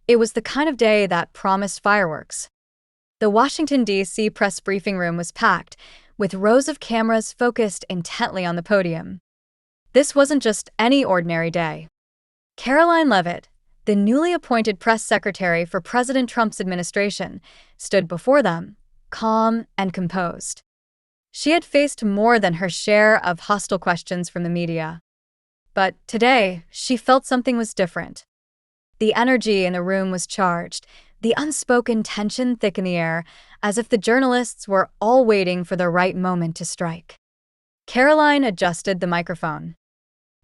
It was the kind of day that promised fireworks. The Washington, D.C. press briefing room was packed, with rows of cameras focused intently on the podium. This wasn't just any ordinary day. Karoline Leavitt, the newly appointed press secretary for President Trump's administration, stood before them, calm and composed. She had faced more than her share of hostile questions from the media. But today, she felt something was different. The energy in the room was charged, the unspoken tension thick in the air, as if the journalists were all waiting for the right moment to strike. Karoline adjusted the microphone.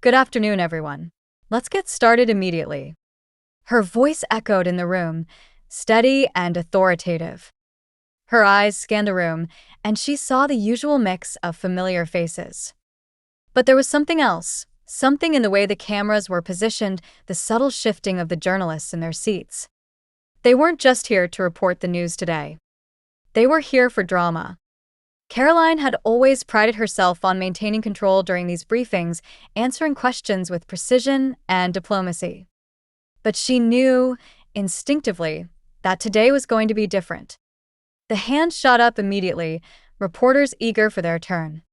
"Good afternoon, everyone. Let's get started immediately." Her voice echoed in the room, steady and authoritative. Her eyes scanned the room, and she saw the usual mix of familiar faces. But there was something else, something in the way the cameras were positioned, the subtle shifting of the journalists in their seats. They weren't just here to report the news today. They were here for drama. Karoline had always prided herself on maintaining control during these briefings, answering questions with precision and diplomacy. But she knew, instinctively, that today was going to be different. The hands shot up immediately, reporters eager for their turn.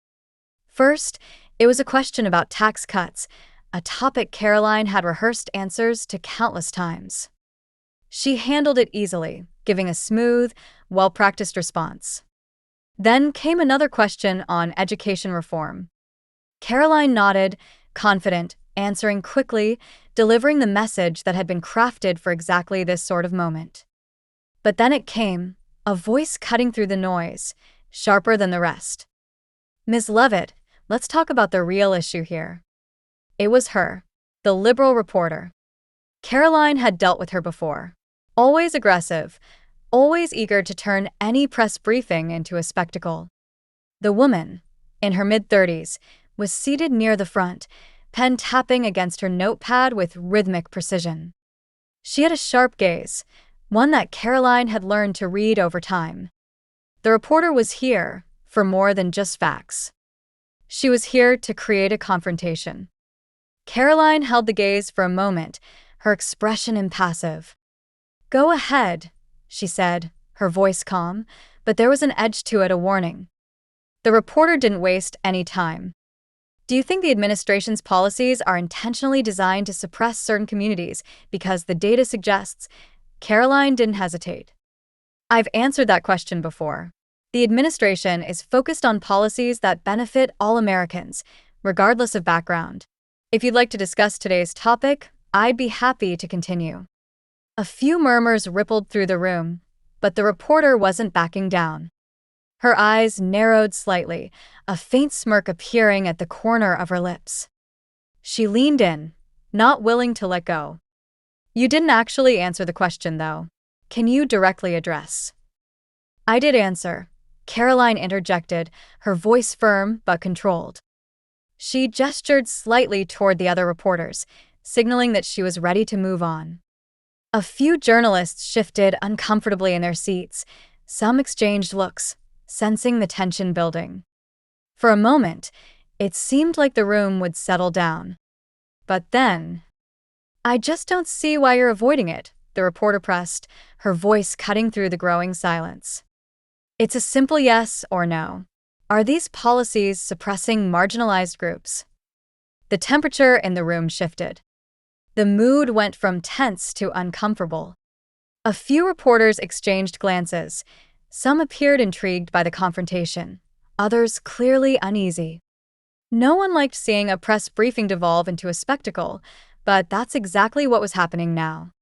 First, it was a question about tax cuts, a topic Karoline had rehearsed answers to countless times. She handled it easily, giving a smooth, well-practiced response. Then came another question on education reform. Karoline nodded, confident, answering quickly, delivering the message that had been crafted for exactly this sort of moment. But then it came, a voice cutting through the noise, sharper than the rest. "Ms. Leavitt, let's talk about the real issue here." It was her, the liberal reporter. Karoline had dealt with her before. Always aggressive, always eager to turn any press briefing into a spectacle. The woman, in her mid-30s, was seated near the front, pen tapping against her notepad with rhythmic precision. She had a sharp gaze, one that Karoline had learned to read over time. The reporter was here for more than just facts. She was here to create a confrontation. Karoline held the gaze for a moment, her expression impassive. "Go ahead," she said, her voice calm, but there was an edge to it, a warning. The reporter didn't waste any time. "Do you think the administration's policies are intentionally designed to suppress certain communities because the data suggests?" Karoline didn't hesitate. "I've answered that question before. The administration is focused on policies that benefit all Americans, regardless of background. If you'd like to discuss today's topic, I'd be happy to continue." A few murmurs rippled through the room, but the reporter wasn't backing down. Her eyes narrowed slightly, a faint smirk appearing at the corner of her lips. She leaned in, not willing to let go. "You didn't actually answer the question, though. Can you directly address?" "I did answer," Karoline interjected, her voice firm but controlled. She gestured slightly toward the other reporters, signaling that she was ready to move on. A few journalists shifted uncomfortably in their seats. Some exchanged looks, sensing the tension building. For a moment, it seemed like the room would settle down. But then, "I just don't see why you're avoiding it," the reporter pressed, her voice cutting through the growing silence. "It's a simple yes or no. Are these policies suppressing marginalized groups?" The temperature in the room shifted. The mood went from tense to uncomfortable. A few reporters exchanged glances. Some appeared intrigued by the confrontation, others clearly uneasy. No one liked seeing a press briefing devolve into a spectacle, but that's exactly what was happening now.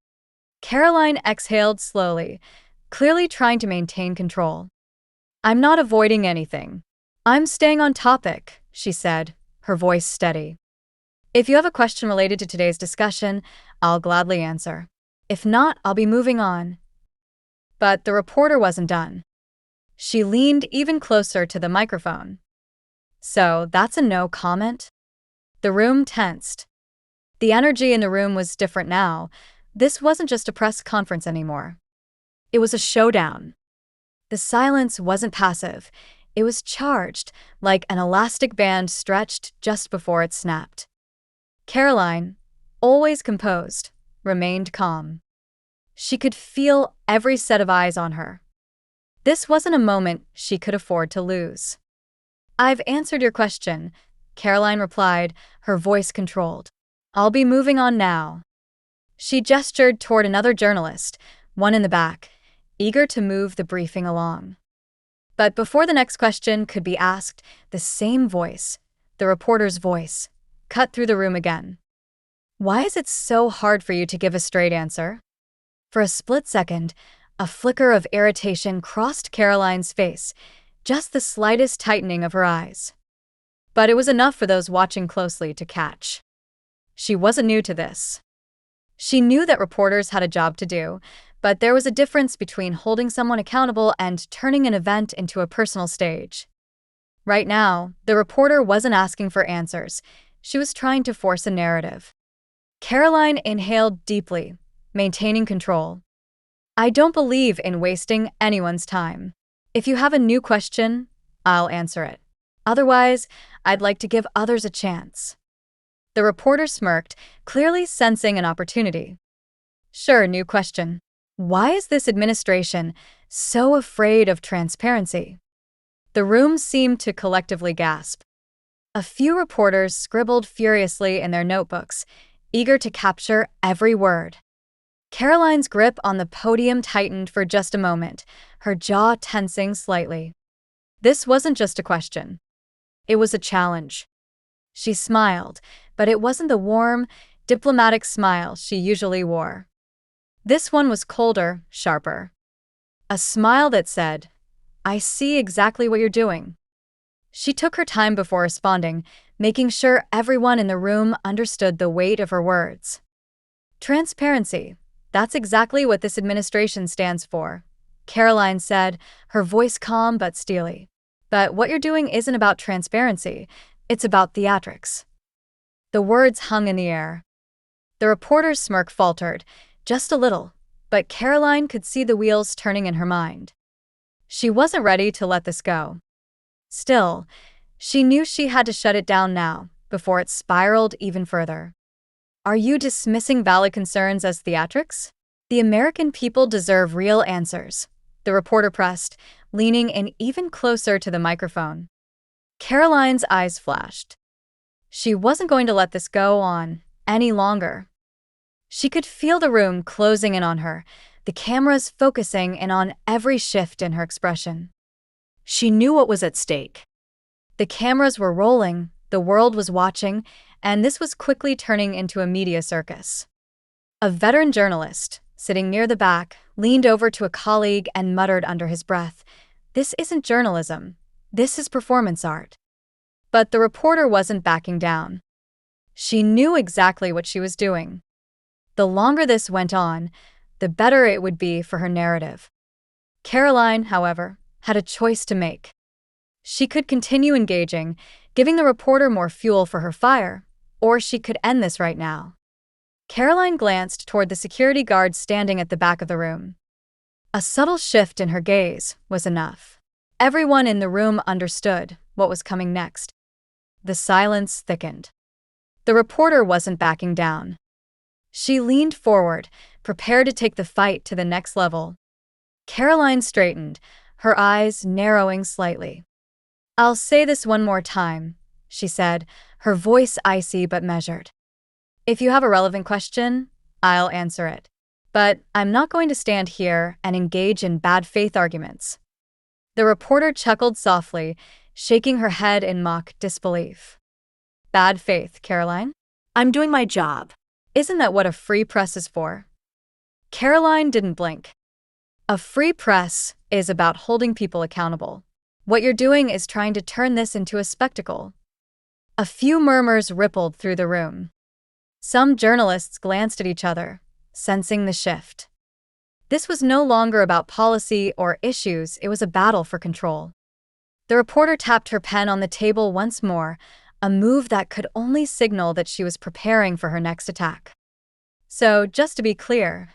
Karoline exhaled slowly, clearly trying to maintain control. "I'm not avoiding anything. I'm staying on topic," she said, her voice steady. "If you have a question related to today's discussion, I'll gladly answer. If not, I'll be moving on." But the reporter wasn't done. She leaned even closer to the microphone. "So that's a no comment?" The room tensed. The energy in the room was different now. This wasn't just a press conference anymore. It was a showdown. The silence wasn't passive. It was charged, like an elastic band stretched just before it snapped. Karoline, always composed, remained calm. She could feel every set of eyes on her. This wasn't a moment she could afford to lose. "I've answered your question," Karoline replied, her voice controlled. "I'll be moving on now." She gestured toward another journalist, one in the back, eager to move the briefing along. But before the next question could be asked, the same voice, the reporter's voice, cut through the room again. "Why is it so hard for you to give a straight answer?" For a split second, a flicker of irritation crossed Karoline's face, just the slightest tightening of her eyes. But it was enough for those watching closely to catch. She wasn't new to this. She knew that reporters had a job to do, but there was a difference between holding someone accountable and turning an event into a personal stage. Right now, the reporter wasn't asking for answers. She was trying to force a narrative. Karoline inhaled deeply, maintaining control. "I don't believe in wasting anyone's time. If you have a new question, I'll answer it. Otherwise, I'd like to give others a chance." The reporter smirked, clearly sensing an opportunity. "Sure, new question. Why is this administration so afraid of transparency?" The room seemed to collectively gasp. A few reporters scribbled furiously in their notebooks, eager to capture every word. Karoline's grip on the podium tightened for just a moment, her jaw tensing slightly. This wasn't just a question. It was a challenge. She smiled, but it wasn't the warm, diplomatic smile she usually wore. This one was colder, sharper. A smile that said, "I see exactly what you're doing." She took her time before responding, making sure everyone in the room understood the weight of her words. "Transparency. That's exactly what this administration stands for," Karoline said, her voice calm but steely. "But what you're doing isn't about transparency, it's about theatrics." The words hung in the air. The reporter's smirk faltered, just a little, but Karoline could see the wheels turning in her mind. She wasn't ready to let this go. Still, she knew she had to shut it down now, before it spiraled even further. "Are you dismissing valid concerns as theatrics? The American people deserve real answers," the reporter pressed, leaning in even closer to the microphone. Karoline's eyes flashed. She wasn't going to let this go on any longer. She could feel the room closing in on her, the cameras focusing in on every shift in her expression. She knew what was at stake. The cameras were rolling, the world was watching, and this was quickly turning into a media circus. A veteran journalist, sitting near the back, leaned over to a colleague and muttered under his breath, "This isn't journalism. This is performance art." But the reporter wasn't backing down. She knew exactly what she was doing. The longer this went on, the better it would be for her narrative. Karoline, however, had a choice to make. She could continue engaging, giving the reporter more fuel for her fire, or she could end this right now. Karoline glanced toward the security guard standing at the back of the room. A subtle shift in her gaze was enough. Everyone in the room understood what was coming next. The silence thickened. The reporter wasn't backing down. She leaned forward, prepared to take the fight to the next level. Karoline straightened, her eyes narrowing slightly. "I'll say this one more time," she said, her voice icy but measured. "If you have a relevant question, I'll answer it. But I'm not going to stand here and engage in bad faith arguments." The reporter chuckled softly, shaking her head in mock disbelief. "Bad faith, Karoline? I'm doing my job. Isn't that what a free press is for?" Karoline didn't blink. A free press is about holding people accountable. What you're doing is trying to turn this into a spectacle. A few murmurs rippled through the room. Some journalists glanced at each other, sensing the shift. This was no longer about policy or issues, it was a battle for control. The reporter tapped her pen on the table once more, a move that could only signal that she was preparing for her next attack. So, just to be clear,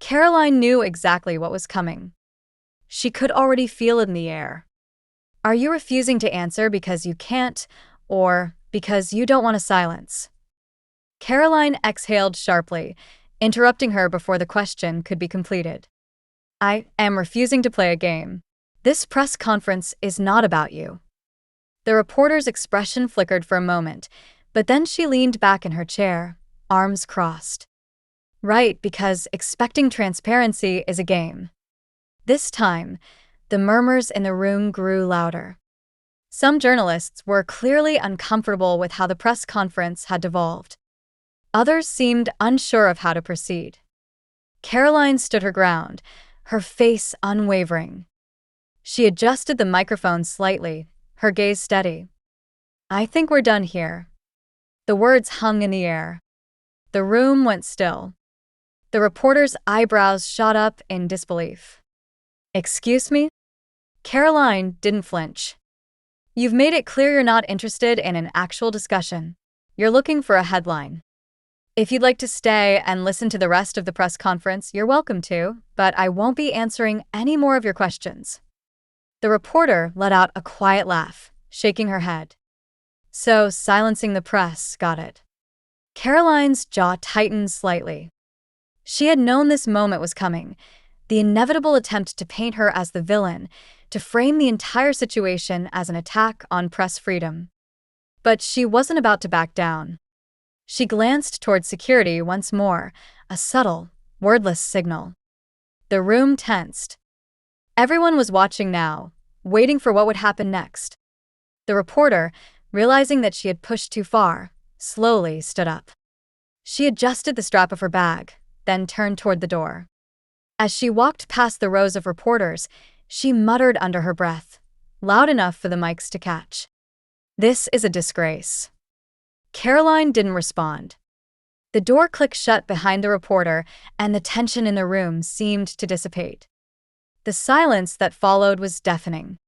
Karoline knew exactly what was coming. She could already feel it in the air. "Are you refusing to answer because you can't, or because you don't want to silence?" Karoline exhaled sharply, interrupting her before the question could be completed. "I am refusing to play a game. This press conference is not about you." The reporter's expression flickered for a moment, but then she leaned back in her chair, arms crossed. "Right, because expecting transparency is a game." This time, the murmurs in the room grew louder. Some journalists were clearly uncomfortable with how the press conference had devolved. Others seemed unsure of how to proceed. Karoline stood her ground, her face unwavering. She adjusted the microphone slightly, her gaze steady. "I think we're done here." The words hung in the air. The room went still. The reporter's eyebrows shot up in disbelief. "Excuse me?" Karoline didn't flinch. "You've made it clear you're not interested in an actual discussion. You're looking for a headline. If you'd like to stay and listen to the rest of the press conference, you're welcome to, but I won't be answering any more of your questions." The reporter let out a quiet laugh, shaking her head. "So, silencing the press, got it." Karoline's jaw tightened slightly. She had known this moment was coming, the inevitable attempt to paint her as the villain, to frame the entire situation as an attack on press freedom. But she wasn't about to back down. She glanced toward security once more, a subtle, wordless signal. The room tensed. Everyone was watching now, waiting for what would happen next. The reporter, realizing that she had pushed too far, slowly stood up. She adjusted the strap of her bag, then turned toward the door. As she walked past the rows of reporters, she muttered under her breath, loud enough for the mics to catch. "This is a disgrace." Karoline didn't respond. The door clicked shut behind the reporter, and the tension in the room seemed to dissipate. The silence that followed was deafening.